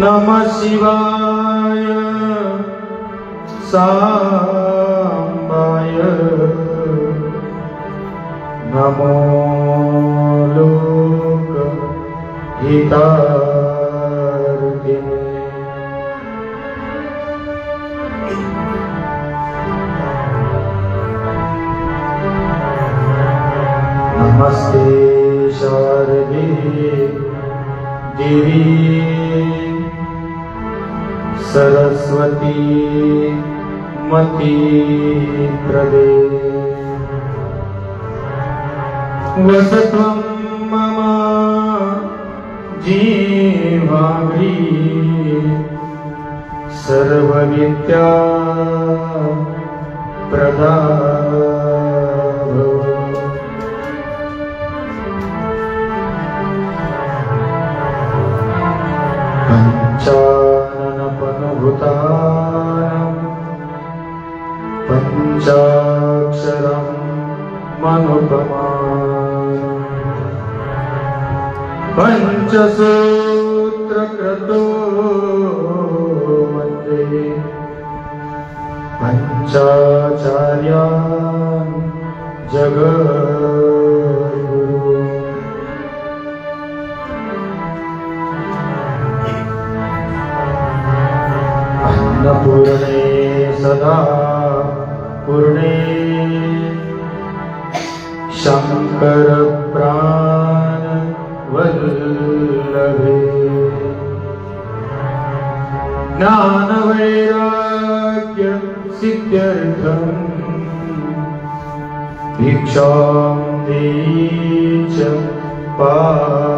नमः शिवाय सांबाय नमो लोक हितार्थिने नमस्ते शारदे देवी सरस्वती मती प्रदे वसत्वं मम जीवाग्री सर्वविद्या प्रदा पंचाक्षरं मनुपमानं पंचसूत्रकृतो वन्दे पंचाचार्यान् जगद्गुरू अन्नपूर्णे सदा पूर्णे शंकर प्राण वल्लभे ज्ञान वैराग्य सिद्ध्यर्थं भिक्षां देहि च पार्वती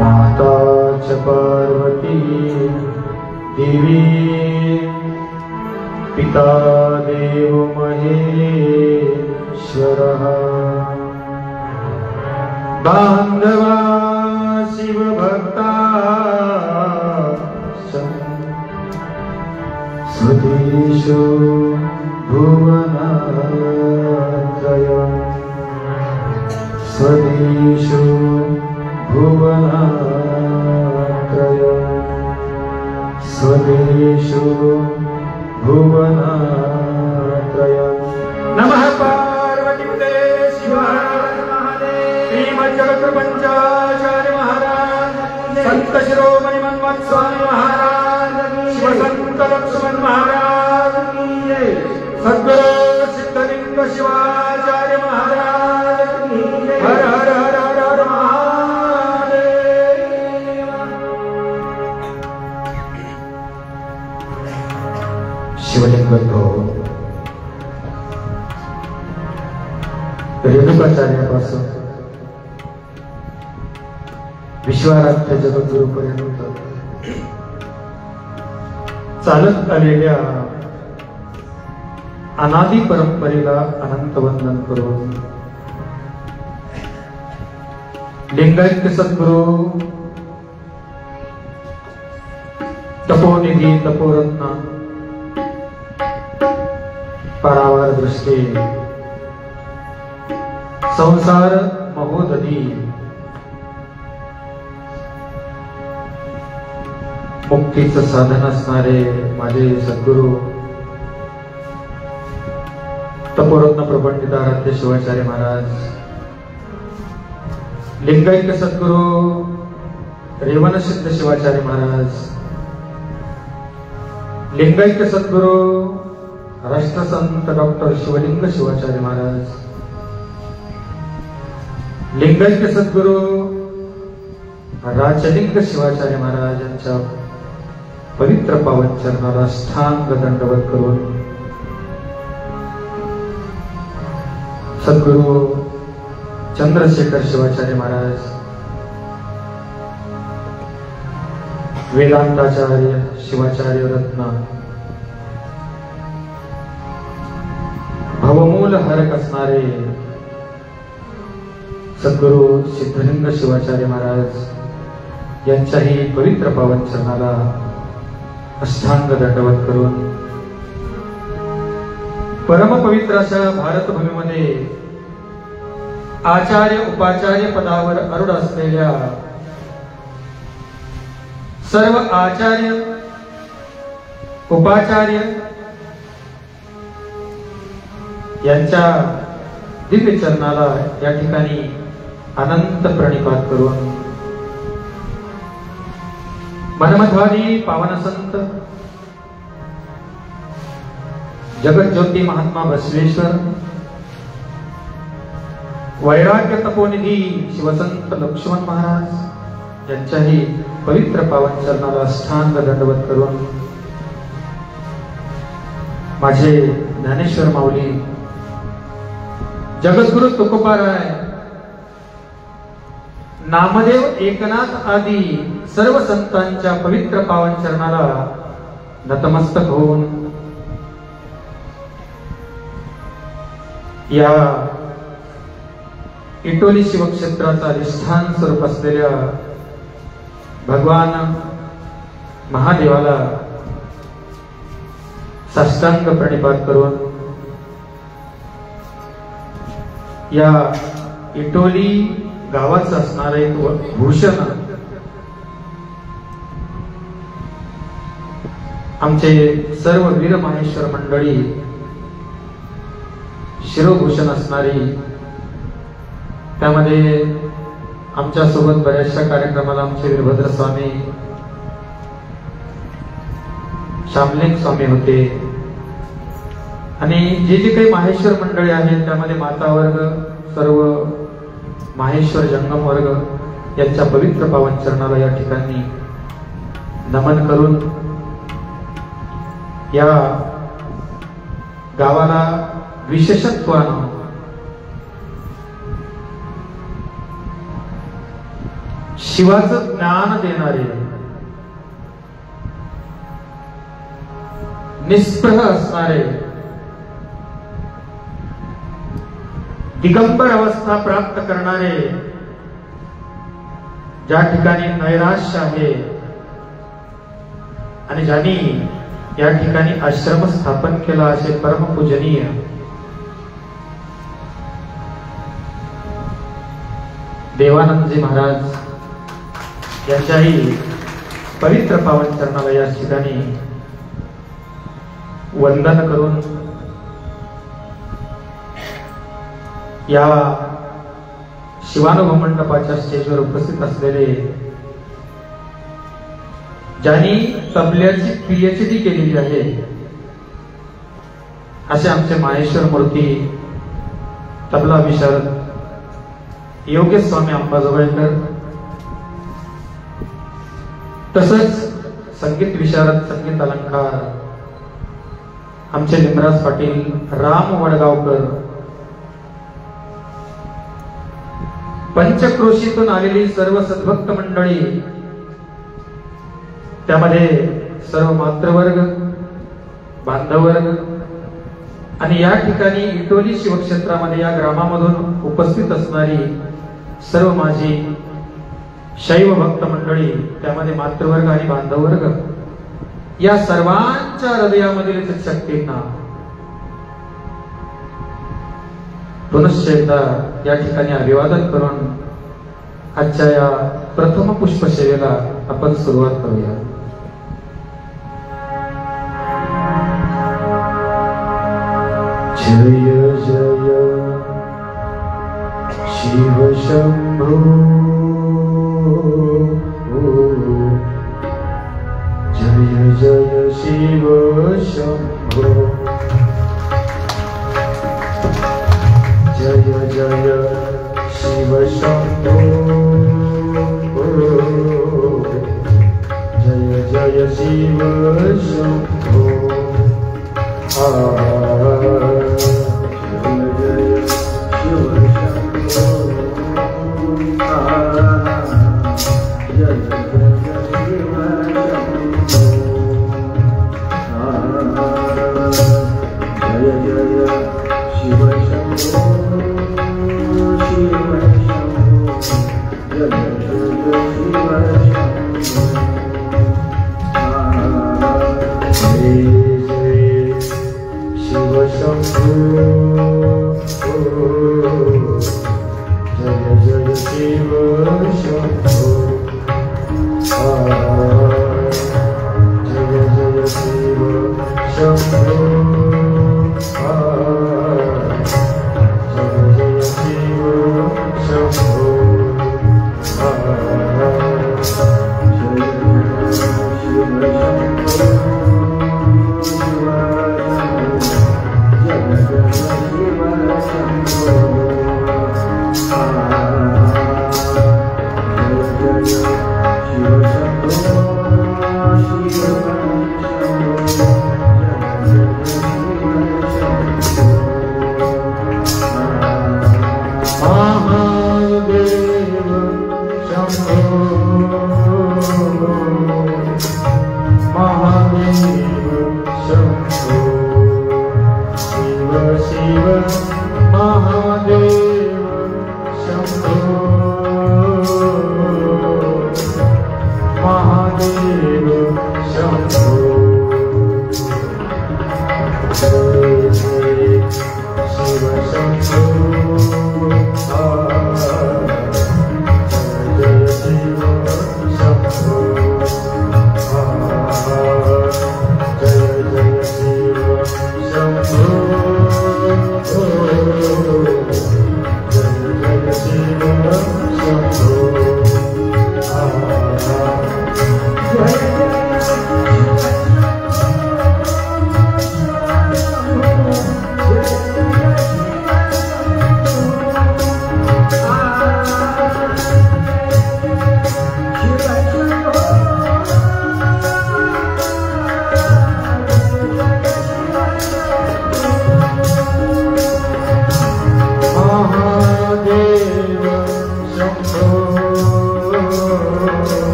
माता च पार्वती देवी पिता देव महेश्वरः बांधवा शिव भक्ता भुवनात्रयम् स्वदेशो भुवनात्रयम् स्वदेशो भुवनात्रयम्। नमः पार्वतीपते शिवाय श्रीमज्जगत्प्रपञ्चाचार्य महाराज संत शिरोमणि मन्मथ स्वामी महाराज शिवसंत लक्ष्मण महाराज सद्गुरु सिद्धलिंग शिवाचार्य महाराज हर हर हर हर हर महादेव। शिवलिंग तो रेणुकाचार्यापासून विश्वाराध्य जगद्गुरूपर्यंत चालत आलेल्या अनादि परंपरेला अनंत वंदन करून लिंगायत सद्गुरु तपोनिधी तपोरत्न पारावार दृष्टी संसार महोदधी मुक्तीचं साधन असणारे माझे सद्गुरु तपोरत्न प्रपंडित आराध्य शिवाचार्य महाराज, लिंगायत सद्गुरु रेवणसिद्ध शिवाचार्य महाराज, लिंगायत सद्गुरु राष्ट्रसंत डॉक्टर शिवलिंग शिवाचार्य महाराज, लिंगायत सद्गुरु राजलिंग शिवाचार्य महाराज यांच्या पवित्र पावन चरणाला साष्टांग दंडवत करून सद्गुरु चंद्रशेखर शिवाचार्य महाराज, वेदांताचार्य शिवाचार्य रत्न, भवमूल हरक असणारे सद्गुरु सिद्धलिंग शिवाचार्य महाराज यांच्याही पवित्र पावन चरणाला अष्टांग दंडवत करून परम पवित्र अशा भारतभूमीमध्ये आचार्य उपाचार्य पदावर आरूढ असलेल्या सर्व आचार्य उपाचार्य यांच्या दिव्य चरणाला या ठिकाणी अनंत प्रणिपात करून मनमध्वादी पावन संत जगज्योती महात्मा बसवेश्वर, वैराग्य तपोनिधी शिवसंत लक्ष्मण महाराज यांच्याही पवित्र पावन चरणाला साष्टांग दंडवत करून माझे ज्ञानेश्वर माऊली जगद्गुरु तुकोबाराय, नामदेव एकनाथ आदी सर्व संतांच्या पवित्र पावन चरणाला नतमस्तक होऊन या इटोली शिवक्षेत्राचा अधिष्ठान स्वरूप असलेल्या भगवान महादेवाला साष्टांग प्रणिपात करून या इटोली गावाचं असणारं एक भूषण आमचे सर्व वीर माहेश्वर मंडळी शिरोभूषण असणारी, त्यामध्ये आमच्या सोबत बऱ्याचशा कार्यक्रमाला आमचे वीरभद्र स्वामी, श्यामलिंग स्वामी होते आणि जे जे काही माहेश्वर मंडळी आहेत त्यामध्ये माता वर्ग, सर्व माहेश्वर जंगम वर्ग यांच्या पवित्र पावन चरणाला या ठिकाणी नमन करून या गावाला विशेषत्वानं शिवाचं ज्ञान देणारे, निस्पृह असणारे, दिगंबर अवस्था प्राप्त करणारे, ज्या ठिकाणी नैराश्य आहे आणि ज्यांनी या ठिकाणी आश्रम स्थापन केला असे परमपूजनीय देवानंदजी महाराज यांच्याही पवित्र पावन चरणाला या ठिकाणी वंदन करून या शिवानुभव मंडपाच्या स्टेजवर उपस्थित असलेले, ज्यांनी तबल्याची PhD केलेली आहे असे आमचे माहेश्वर मूर्ती तबला विशारद योगेश स्वामी अंबाजोगाईकर, तसंच संगीत विशारद संगीत अलंकार आमचे लिमराज पाटील, राम वडगावकर, पंचक्रोशीतून आलेली सर्व सद्भक्त मंडळी, त्यामध्ये सर्व मातृवर्ग, बांधववर्ग आणि या ठिकाणी इटोली शिवक्षेत्रामध्ये या ग्रामामधून उपस्थित असणारी सर्व माझी शैव भक्त मंडळी, त्यामध्ये मातृवर्ग आणि बांधववर्ग, या सर्वांच्या हृदयामधील शक्तींना पुनश्च एकदा या ठिकाणी अभिवादन करून आजच्या या प्रथम पुष्पसेवेला आपण सुरुवात करूया. जय जय शिव शंभो, जय जय शिव शंभो, जय जय शिव शंभो, जय जय शिव शंभो, शिव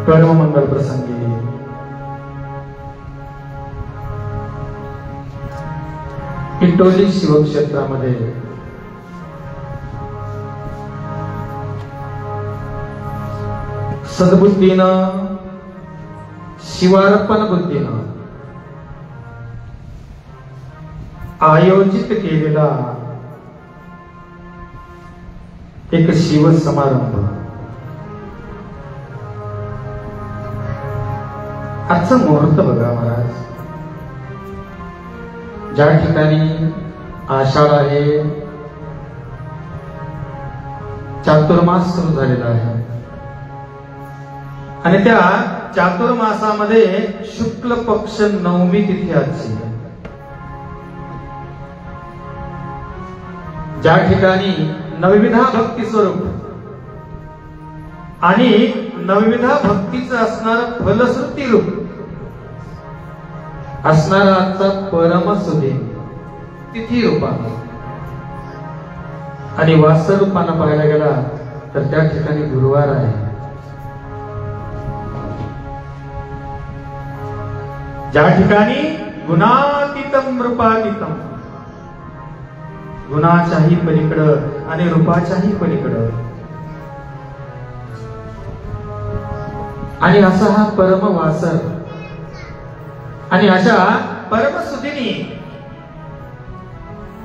परममंगल प्रसंगी इटोली शिवक्षेत्रामध्ये सद्बुद्धीनं शिवार्पण बुद्धीनं आयोजित केलेला एक शिव समारंभ। आजचा मुहूर्त बघा महाराज, ज्या ठिकाणी आषाढ आहे, चातुर्मास सुरू झालेला आहे आणि त्या चातुर्मासामध्ये शुक्ल पक्ष नवमी तिथी आजची, ज्या ठिकाणी नवविधा भक्ती स्वरूप आणि नवविधा भक्तीचं असणार फलश्रुती रूप असणारा आजचा परमसुदी तिथी रूपाने आणि वास्तव रूपानं पाहायला गेला तर त्या ठिकाणी गुरुवार आहे, ज्या ठिकाणी गुणातीतम रूपातीतम, गुणाच्याही पलीकडं आणि रूपाच्याही पलीकडं, आणि असा हा परम वासर आणि अशा परमसुदिनी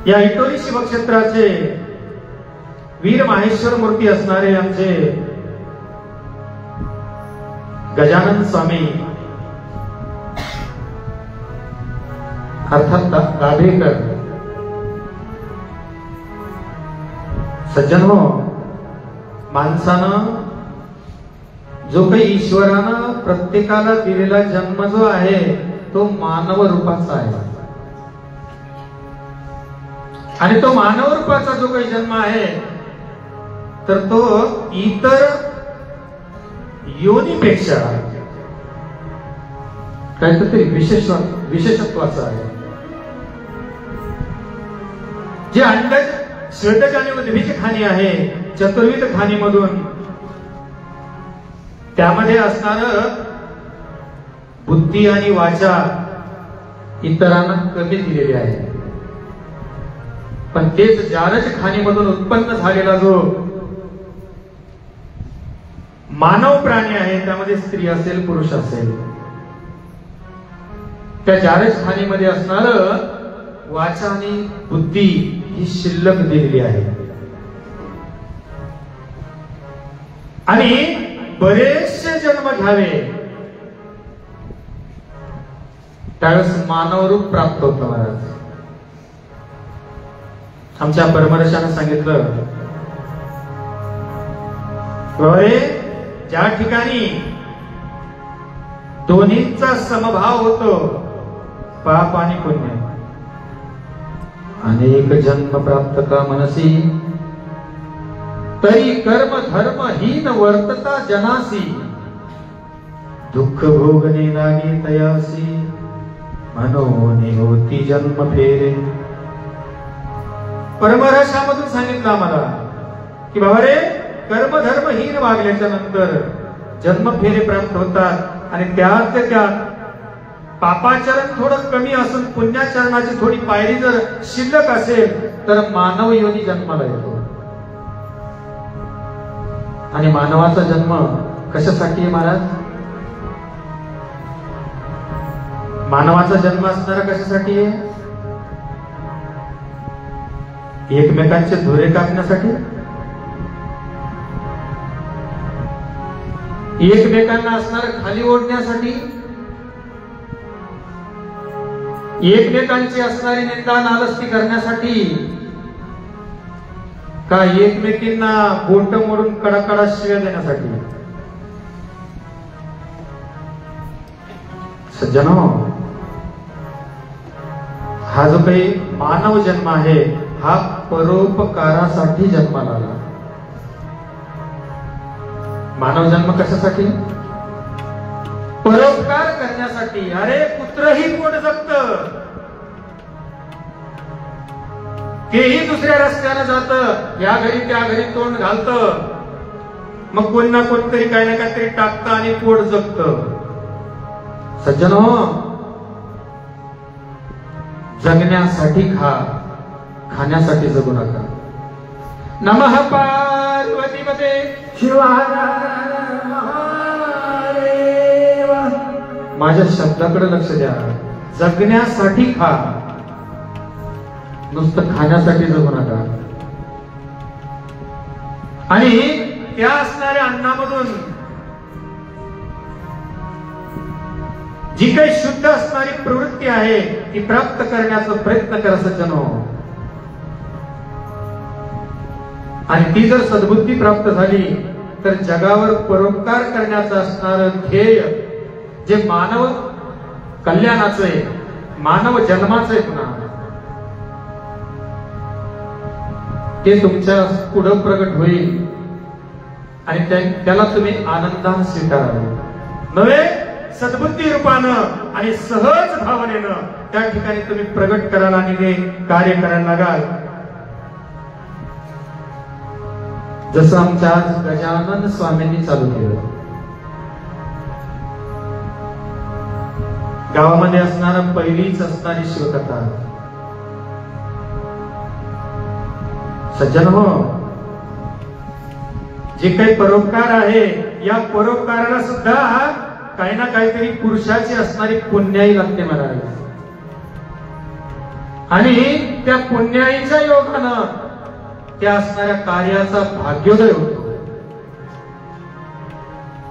या इटोली शिवक्षेत्राचे वीर माहेश्वर मूर्ती असणारे आमचे गजानन स्वामी अर्थात दाभेकर सज्जन हो, माणसानं जो काही ईश्वरानं प्रत्येकाला दिलेला जन्म जो आहे तो मानव रूपाचा आहे आणि तो मानव रूपाचा जो काही जन्म आहे तर तो इतर योनीपेक्षा काहीतरी विशेषत्वाचा आहे। जे अंडज श्वेतज आणि उद्भिज खाणी आहे, चतुर्विध खाणीमधून त्यामध्ये असणार बुद्धी आणि वाचा इतरांना कमी दिलेली आहे, पण तेच जारज खाणीमधून उत्पन्न झालेला जो मानव प्राणी आहे, त्यामध्ये स्त्री असेल पुरुष असेल, त्या जारज खाणीमध्ये असणार वाचा आणि बुद्धी ही शिल्लक दिलेली आहे आणि बरेचसे जन्म घ्यावे त्यावेळेस मानव रूप प्राप्त होतं महाराज। आमच्या परमर्शाने सांगितलं, ज्या ठिकाणी दोन्हींचा समभाव होतो, पाप आणि पुण्य, अनेक जन्म प्राप्त का मनसी, तरी कर्म धर्म हीन वर्तता जनासी, दुःख भोगणे लागे तयासी, मनोने होती जन्म फेरे। परमरसामधून सांगितलं आम्हाला की बाबा रे, कर्म धर्म हीन वागल्याच्या नंतर जन्म फेरे प्राप्त होतात आणि त्यात पापाचरण थोडं कमी असून पुण्याचरणाची थोडी पायरी जर शिल्लक असेल तर मानव योनी जन्माला येतो। आणि मानवाचा जन्म कशासाठी आहे महाराज? मानवाचा जन्म असणारा कशासाठी आहे? एकमेकांचे धुरे कापण्यासाठी, एकमेकांना असणार खाली ओढण्यासाठी, एकमेकांची असणारी निंदा नालस्ती करण्यासाठी, का एकमेकींना बोट मोडून कडाकडा शिव्या देण्यासाठी? सज्जनो, हा जो काही मानव जन्म आहे हा परोपकारासाठी जन्माला आला। मानव जन्म कशासाठी? परोपकार करण्यासाठी। अरे कुत्रही पोट जगत, तेही दुसऱ्या रस्त्याने जात, या घरी त्या घरी तोंड घालत, मग कोण ना कोणतरी काही ना काहीतरी टाकतं आणि पोट जगतं. सज्जन हो, जगण्यासाठी खा, खाण्यासाठी जगू नका. नमः पार्वतीपते शिवाय. माझ्या शब्दाकडे लक्ष द्या. जगण्यासाठी खा, नुसतं खाण्यासाठी जगू नका. आणि त्या असणाऱ्या अन्नामधून जी काही शुद्ध असणारी प्रवृत्ती आहे ती प्राप्त करण्याचा प्रयत्न करा सज्जनो. आणि ती जर सद्बुद्धी प्राप्त झाली तर जगावर परोपकार करण्याचं असणारं ध्येय जे मानव कल्याणाचं आहे, मानव जन्माचं आहे, पुन्हा ते तुमच्या पुढं प्रगट होईल आणि त्याला तुम्ही आनंदाने स्वीकारावे. नव्हे सद्बुद्धी रूपानं आणि सहज भावनेनं त्या ठिकाणी तुम्ही प्रगट करायला आणि ते कार्य करायला लागाल. जसं आमच्या आज गजानन स्वामींनी चालू केलं. गावामध्ये असणारा पहिलीच असणारी शिवकथा. सज्जन हो, जे काही परोपकार आहे या परोपकाराला सुद्धा काही ना काहीतरी पुरुषाची असणारी पुण्याई लागते महाराज. आणि त्या पुण्याईच्या योगानं त्या असणाऱ्या कार्याचा भाग्योदय होतो.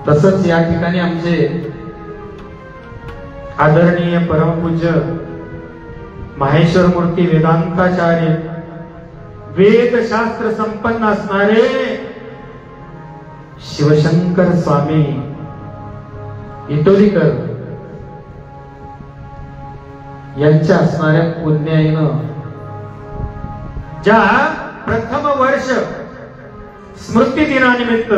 तसंच या ठिकाणी आमचे आदरणीय परमपूज्य माहेश्वर मूर्ती वेदांताचार्य, वेदशास्त्र संपन्न असणारे शिवशंकर स्वामी इटोलीकर यांच्या असणाऱ्या पुण्याईनं ज्या प्रथम वर्ष स्मृती दिनानिमित्त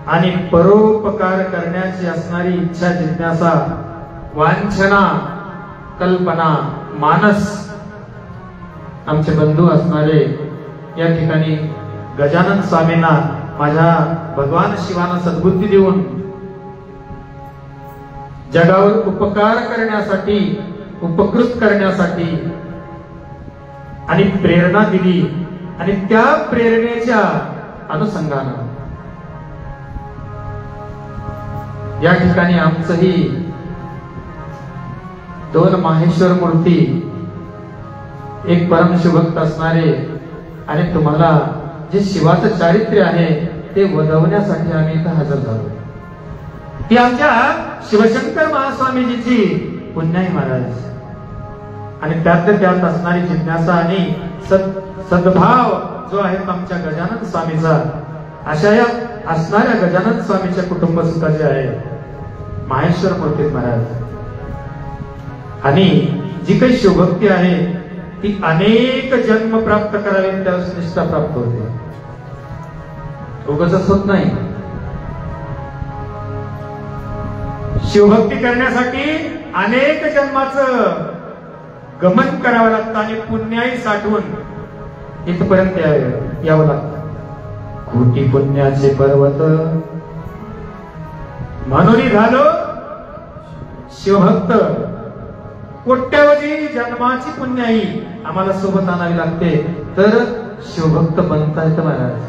आणि परोपकार करण्याची असणारी इच्छा, जिज्ञासा, वांछना, कल्पना, मानस आमचे बंधू असणारे या ठिकाणी गजानन स्वामींना माझ्या भगवान शिवानं सद्बुद्धी देऊन जगावर उपकार करण्यासाठी, उपकृत करण्यासाठी आणि प्रेरणा दिली. आणि त्या प्रेरणेच्या अनुषंगानं या ठिकाणी आमचंही दोन माहेश्वर मूर्ती, एक परमशिवभक्त असणारे आणि तुम्हाला जे शिवाचं चारित्र्य आहे ते वदवण्यासाठी आम्ही इथं हजर झालो. ती आमच्या शिवशंकर महास्वामीजीची पुण्याई महाराज. आणि त्यात असणारी जिज्ञासा आणि सद्भाव जो आहे आमच्या गजानन स्वामीचा, अशा या असणाऱ्या गजानन स्वामीच्या कुटुंब सुखाचे आहे माहेश्वर मूर्ती महाराज. आणि जी काही शिवभक्ती आहे ती अनेक जन्म प्राप्त करावी त्यावेळेस निष्ठा प्राप्त होते. उगाच होत नाही. शिवभक्ती करण्यासाठी अनेक जन्माचं गमन करावं लागतं आणि पुण्याई साठवून इथपर्यंत यावं लागतं. कोटी पुण्याचे पर्वत म्हणून झालो शिवभक्त. कोट्यावधी जन्माची पुण्याई आम्हाला सोबत आणावी लागते तर शिवभक्त बनता येतं महाराज.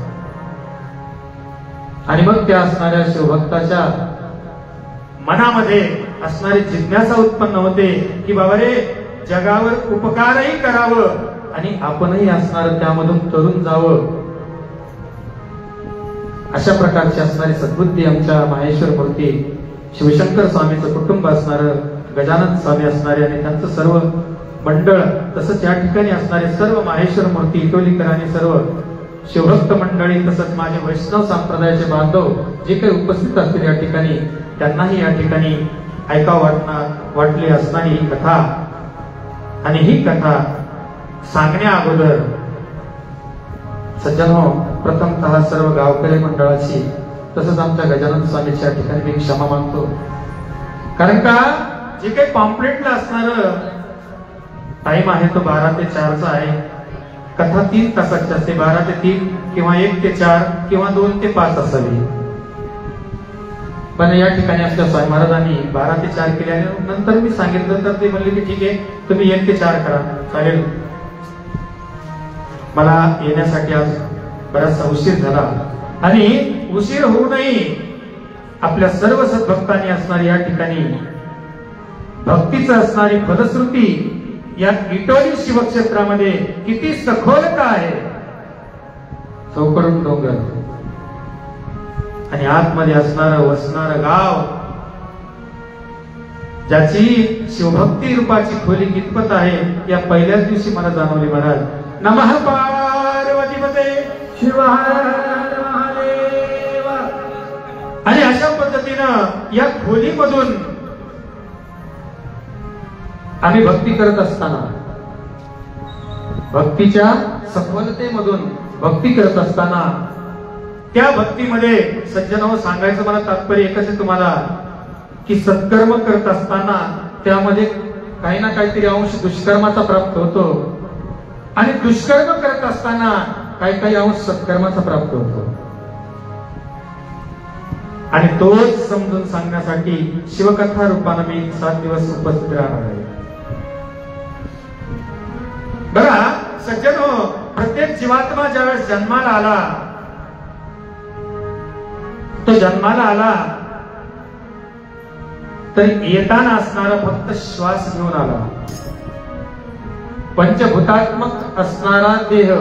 आणि मग त्या असणाऱ्या शिवभक्ताच्या मनामध्ये असणारी जिज्ञासा उत्पन्न होते की बाबा रे, जगावर उपकारही करावं आणि आपणही असणार त्यामधून तरुण जावं. अशा प्रकारची असणारी सद्बुद्धी आमच्या माहेश्वर मूर्ती, शिवशंकर स्वामीचं कुटुंब असणार, गजानन स्वामी असणारे आणि त्यांचं सर्व मंडळ, तसंच या ठिकाणी असणारे सर्व माहेश्वर मूर्ती इटोलीकर आणि सर्व शिवभक्त मंडळी, तसंच माझे वैष्णव संप्रदायाचे बांधव जे काही उपस्थित असतील या ठिकाणी, त्यांनाही या ठिकाणी वाटली असणारी ही कथा. आणि ही कथा सांगण्या अगोदर सज्जनो, प्रथमतः सर्व गावकरी मंडळाची तसंच आमच्या गजानन स्वामीच्या ठिकाणी मी क्षमा मागतो. कारण का जे काही पॉम्पलेटला असणार टाइम आहे तो 12 ते 4चा आहे. कथा 3 तासाची असते, 12 ते 3 किंवा 1 ते 4 किंवा 2 ते 5 असावी. पण या ठिकाणी आपल्या स्वामी महाराजांनी 12 ते 4 केल्याने नंतर मी सांगितलं तर ते म्हणले की ठीक आहे तुम्ही 1 ते 4 करा, चालेल. मला येण्यासाठी आज बराचसा उशीर झाला आणि उशीर होऊ नये आपल्या सर्व सद्भक्तांनी असणारी या ठिकाणी भक्तीचं असणारी फलश्रुती या इटोली शिवक्षेत्रामध्ये किती सखोलता आहे. चौकडून डोंगर आणि आतमध्ये असणारं वसणारं गाव, ज्याची शिवभक्ती रूपाची खोली कितपत आहे या पहिल्याच दिवशी मला जाणवले महाराज. नमः पार्वतीपते शिव हर महादेव. आणि अशा पद्धतीनं या खोलीमधून आम्ही भक्ती करत असताना, भक्तीच्या सफलतेमधून भक्ती करत असताना, त्या भक्तीमध्ये सज्जनांनो सांगायचं मला तात्पर्य एकच आहे तुम्हाला की सत्कर्म करत असताना त्यामध्ये काही ना काहीतरी अंश दुष्कर्माचा प्राप्त होतो आणि दुष्कर्म करत असताना काही काही अंश सत्कर्माचा प्राप्त होतो. आणि तोच समजून सांगण्यासाठी शिवकथा रूपाने मी 7 दिवस उपस्थित राहणार आहे. बघा सज्जनो, प्रत्येक जीवात्मा ज्यावेळेस जन्माला आला, तो जन्माला आला तर येताना असणारा फक्त श्वास घेऊन आला. पंचभूतात्मक असणारा देह,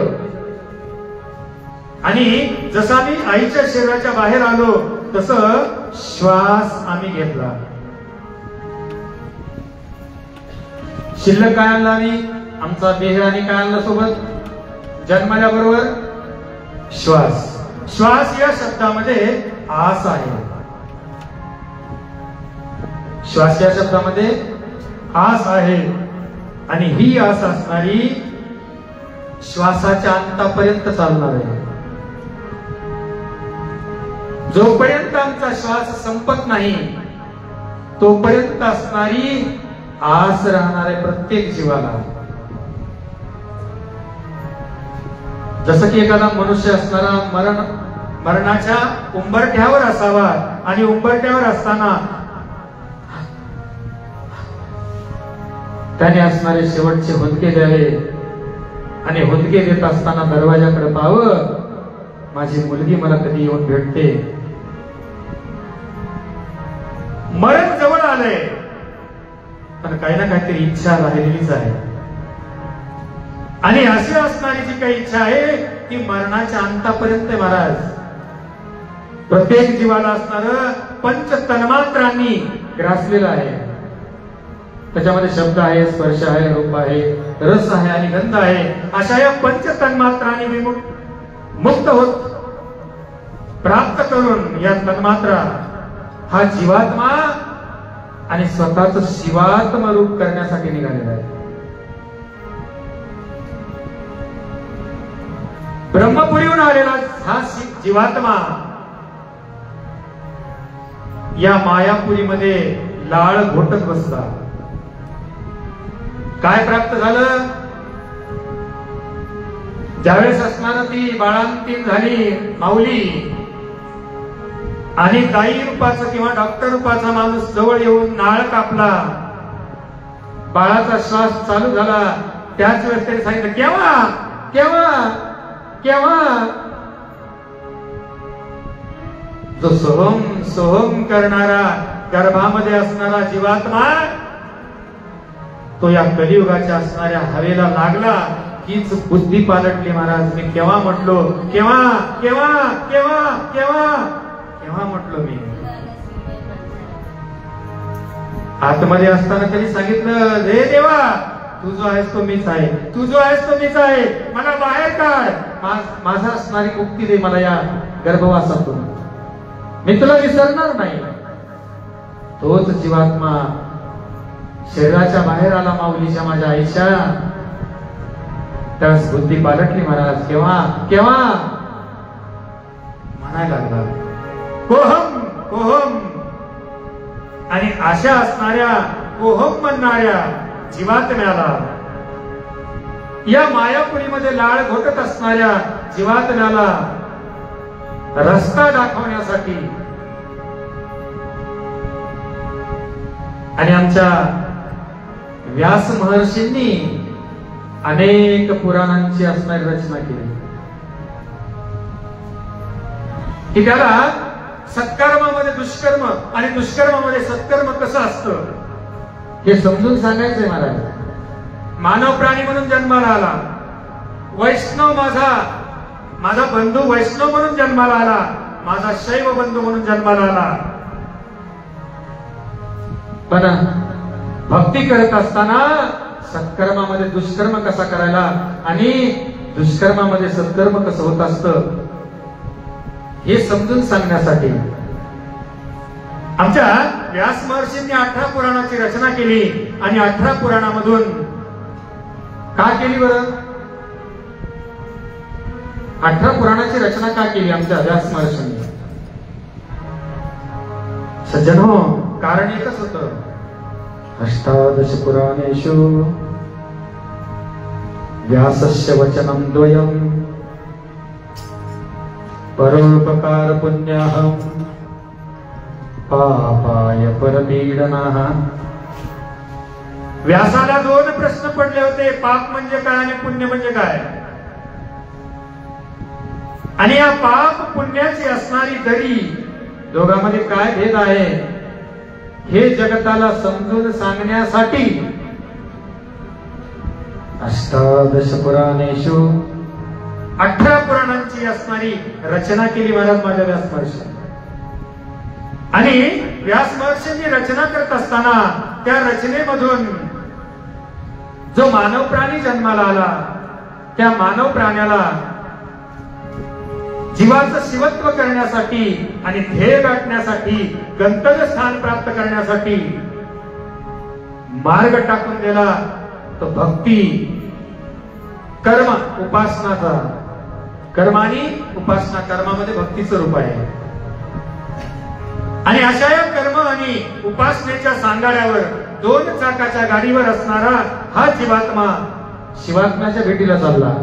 आणि जसा मी आईच्या शरीराच्या बाहेर आलो तसं श्वास आम्ही घेतला. शिल्लक काय आणला आम्ही? आमचा देह. आणि काय आणला सोबत? जन्माल्याबरोबर श्वास. श्वास या शब्दामध्ये आस आहे. श्वास या शब्दामध्ये आस आहे आणि ही आस असणारी श्वासाच्या अंतापर्यंत चालणार आहे. जोपर्यंत आमचा श्वास संपत नाही तोपर्यंत असणारी आस राहणार आहे प्रत्येक जीवाला. जसं की एखादा मनुष्य असणारा मरणाच्या उंबरठ्यावर असावा आणि उंबरठ्यावर असताना त्याने असणारे शेवटचे हुंदके द्यावे आणि हुंदके देत असताना दरवाजाकडे पाहावं, माझी मुलगी मला कधी येऊन भेटते. मरण जवळ आलंय पण काही ना काहीतरी इच्छा राहिलेलीच आहे. आणि अशी असणारी जी काही इच्छा आहे ती मरणाच्या अंतापर्यंत महाराज. प्रत्येक जीवाला असणारं पंच तन्मात्रांनी ग्रासलेलं आहे. त्याच्यामध्ये शब्द आहे, स्पर्श आहे, रूप आहे, रस आहे आणि गंध आहे. अशा या पंच तन्मात्रांनी मुक्त होत प्राप्त करून या तन्मात्रा हा जीवात्मा आणि स्वतःच शिवात्म रूप करण्यासाठी निघालेला आहे. ब्रह्मपुरीहून आलेला हा जीवात्मा या मायापुरीमध्ये लाळ घोटत बसला. काय प्राप्त झालं? ज्यावेळेस असणार ती बाळांतीन झाली माऊली आणि दाई रूपाचा किंवा डॉक्टर रूपाचा माणूस जवळ येऊन नाळ कापला, बाळाचा श्वास चालू झाला, त्याच वेळेस त्याने सांगितलं केव्हा केव्हा केव्हा. जो सोहम सोहम करणारा गर्भामध्ये असणारा जीवात्मा तो या कलियुगाच्या असणाऱ्या हवेला लागला. हीच बुद्धी पालटली महाराज. मी केव्हा म्हटलो, केव्हा केव्हा केव्हा केव्हा केव्हा म्हटलो मी. आतमध्ये असताना त्यांनी सांगितलं, रे देवा तू जो आहेस तो मीच आहे, तू जो आहेस तो मीच आहे, मला बाहेर काढ, माझा असणारी मुक्ती दे मला या गर्भवासातून, मी तुला विसरणार नाही. तोच जीवात्मा शरीराच्या बाहेर आला माऊलीच्या माझ्या आईच्या. त्यावेळेस बुद्धी पालटली महाराज. केव्हा केव्हा म्हणायला लागला कोहम कोहम. आणि अशा असणाऱ्या कोहम म्हणणाऱ्या जीवात्म्याला या मायापुरीमध्ये लाळ घोटत असणाऱ्या जीवात्म्याला रस्ता दाखवण्यासाठी आणि आमच्या व्यास महर्षींनी अनेक पुराणांची असणारी रचना केली की त्याला सत्कर्मामध्ये दुष्कर्म आणि दुष्कर्मामध्ये सत्कर्म कसं असतं हे समजून सांगायचंय महाराज. मानव प्राणी म्हणून जन्माला आला, वैष्णव माझा बंधू वैष्णव म्हणून जन्माला आला, माझा शैव बंधू म्हणून जन्माला आला. पण भक्ती करत असताना सत्कर्मामध्ये दुष्कर्म कसा करायला आणि दुष्कर्मामध्ये सत्कर्म कसं होत असतं हे समजून सांगण्यासाठी आमच्या व्यास महर्षींनी 18 पुराणाची रचना केली. आणि 18 पुराणामधून का केली बरं? 18 पुराणाची रचना का केली आमच्या व्यास महर्षींनी? सज्जनो, कारण एकच होतं. अष्टादश पुराणेषु व्यासस्य वचनं द्वयम् परोपकार पुण्यहं पापाय परपीडनः. व्यासाला 2 प्रश्न पडले होते, पाप म्हणजे काय आणि पुण्य म्हणजे काय. आणि या पाप पुण्याची असणारी दरी दोघांमध्ये काय भेद आहे हे जगताला समजून सांगण्यासाठी अष्टादश पुराणेषु 18 पुराणांची असणारी रचना केली महाराज माझ्या व्यास महर्षी. आणि व्यास महर्षींनी रचना करत असताना त्या रचनेमधून जो मानव प्राणी जन्माला आला त्या मानव प्राण्याला जीवाचं शिवत्व करण्यासाठी आणि ध्येय गाठण्यासाठी, गंतव्य स्थान प्राप्त करण्यासाठी मार्ग टाकून दिला तो भक्ती कर्म उपासनाचा. कर्म आणि उपासना, कर्मामध्ये भक्तीचं रूप आहे. आणि अशा या कर्म आणि उपासनेच्या सांगाड्यावर 2 चाकाच्या गाडीवर असणारा हा जीवात्मा शिवात्म्याच्या भेटीला चालला.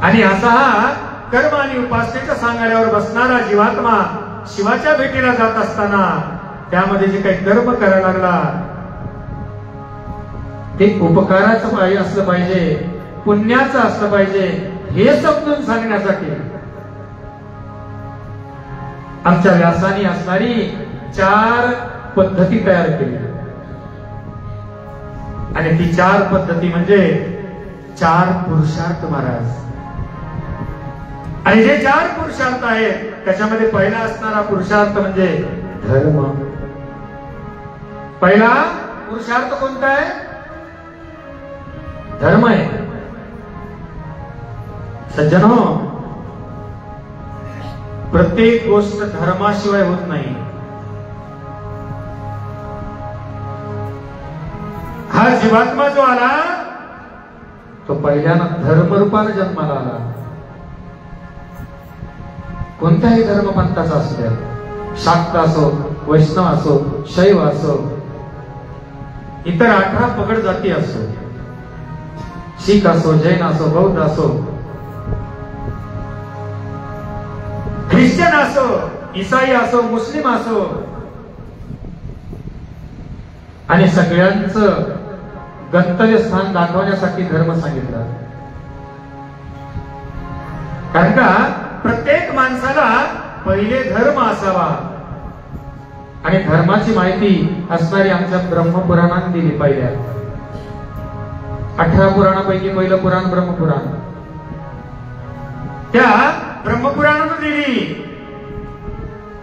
आणि असा हा कर्म आणि उपासनेच्या सांगाड्यावर बसणारा जीवात्मा शिवाच्या भेटीला जात असताना त्यामध्ये जे काही कर्म करायला लागला ते उपकाराचं असलं पाहिजे, पुण्याचं असलं पाहिजे हे समजून सांगण्यासाठी आमच्या व्यासानी असणारी 4 पद्धती तयार केली. आणि ती 4 पद्धती म्हणजे 4 पुरुषार्थ महाराज. आणि जे 4 पुरुषार्थ आहेत त्याच्यामध्ये पहिला असणारा पुरुषार्थ म्हणजे धर्म. पहिला पुरुषार्थ कोणता आहे? धर्म आहे. सज्जनो, प्रत्येक गोष्ट धर्माशिवाय होत नाही. हा जीवात्मा जो आला तो पहिल्यानं धर्मरूपाने जन्माला आला. कोणत्याही धर्मपंथाचा असू द्या, शाक्त असो, वैष्णव असो, शैव असो, इतर 18 पगड जाती असो, शीख असो, जैन असो, बौद्ध असो, ख्रिश्चन असो, ईसाई असो, मुस्लिम असो, आणि सगळ्यांचं गंतव्य स्थान दाखवण्यासाठी धर्म सांगितला. कारण का प्रत्येक माणसाला पहिले धर्म असावा. आणि धर्माची माहिती असणारी आमच्या ब्रह्मपुराणात दिली. पहिल्या 18 पुराणापैकी पहिलं पुराण ब्रह्मपुराण. त्या ब्रह्मपुराणानं दिली.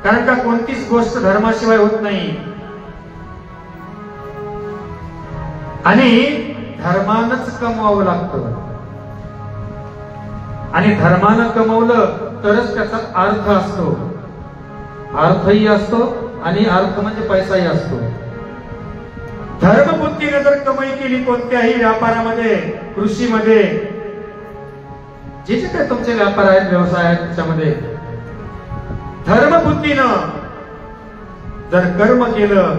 कारण का कोणतीच गोष्ट धर्माशिवाय होत नाही. आणि धर्मानंच कमवावं लागतं. आणि धर्मानं कमवलं तरच त्याचा अर्थ असतो. अर्थही असतो आणि अर्थ म्हणजे पैसाही असतो. धर्मबुद्धीने जर कमाई केली कोणत्याही व्यापारामध्ये, कृषीमध्ये, जे जे काही तुमचे व्यापार आहेत, व्यवसाय आहेत, त्याच्यामध्ये धर्मबुद्धीनं जर कर्म केलं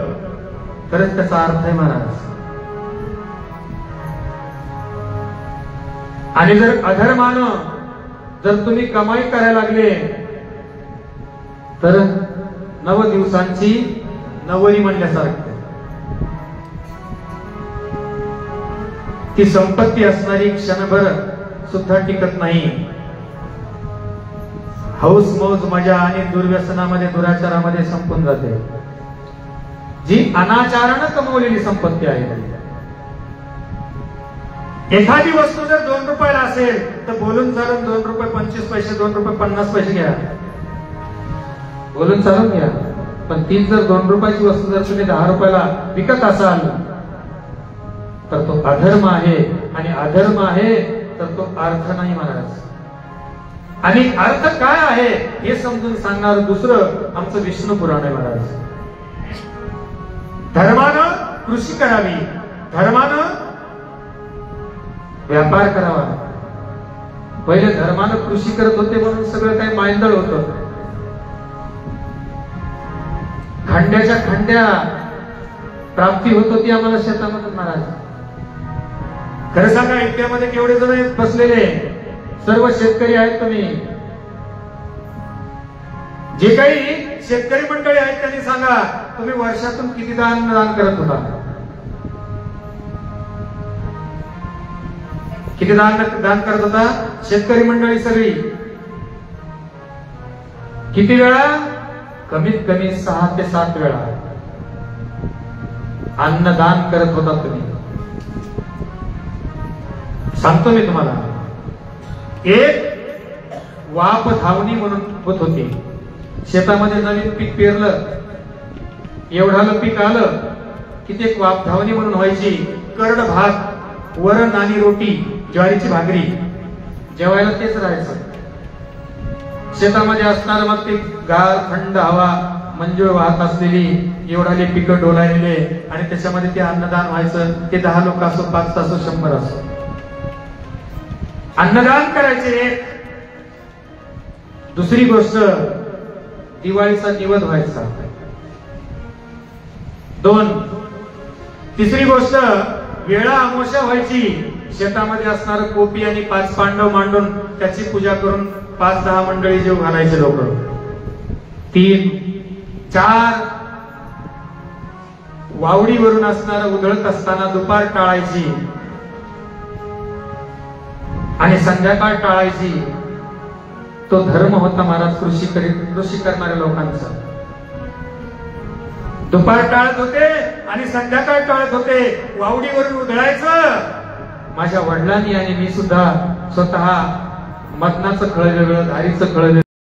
तरच त्याचा अर्थ आहे महाराज. आणि जर अधर्मानं जर तुम्ही कमाई करायला लागले तर 9 दिवसांची नवरी म्हणल्यासारखं ती संपत्ती असणारी क्षणभर सुद्धा टिकत नाही. हौस मौज मजा आणि दुर्व्यसनामध्ये दुराचारामध्ये संपून जाते. जी अनाचारानं कमवलेली संपत्ती आहे. एखादी वस्तू जर 2 रुपयाला असेल तर बोलून चालून 2 रुपये 25 पैसे 2 रुपये 50 पैसे घ्या, बोलून चालून घ्या. पण तीच जर 2 रुपयाची वस्तू जर तुम्ही 10 रुपयाला विकत असाल तर तो अधर्म आहे. आणि अधर्म आहे तर तो अर्थ नाही महाराज. आणि अर्थ काय आहे हे समजून सांगणार दुसरं आमचं विष्णू पुराण आहे महाराज. धर्मानं कृषी करावी, धर्मानं व्यापार करावा. पहिले धर्मानं कृषी करत होते म्हणून सगळं काही मायंदळ होतं. खंड्याच्या खंड्या प्राप्ती होत होती आम्हाला शेतामध्ये महाराज. खरं सांगा इंडियामध्ये केवढे जण आहेत बसलेले? सर्व शेतकरी आहेत तुम्ही. जे काही शेतकरी मंडळी आहेत त्यांनी सांगा तुम्ही वर्षातून किती दान करत होता? किती दान करत होता शेतकरी मंडळी सगळी? किती वेळा? कमीत कमी 6 ते 7 वेळा अन्नदान करत होता तुम्ही. सांगतो मी तुम्हाला. एक वाप धावणी म्हणून होत होती. शेतामध्ये नवीन पीक पेरलं, एवढालं पीक आलं की ते वाप धावणी म्हणून व्हायची. करड भात, वरण आणि रोटी, ज्वारीची भाकरी जेवायला तेच राहायचं. शेतामध्ये असणार मग ते गार थंड हवा मंजूळ वाहत असलेली एवढाले पिकं डोलायलेले आणि त्याच्यामध्ये ते अन्नदान व्हायचं. ते 10 लोक असो, 5 असो, 100 असो, अन्नदान करायचे. दुसरी गोष्ट दिवाळीचा निवद व्हायचा. 2. तिसरी गोष्ट वेळा अमावस्या व्हायची. शेतामध्ये असणार कोपी आणि 5 पांडव मांडून त्याची पूजा करून 5-10 मंडळी जेव घालायचे लोक. 3. 4 वावडीवरून असणार उधळत असताना दुपार टाळायची आणि संध्याकाळ टाळायची. तो धर्म होता महाराज कृषी करणाऱ्या लोकांचा. दुपार टाळत होते आणि संध्याकाळ टाळत होते. वावडीवरून उधळायचं. माझ्या वडिलांनी आणि मी सुद्धा स्वतः मटणाचं खळ वेगळं, धारीचं खळ वेगळं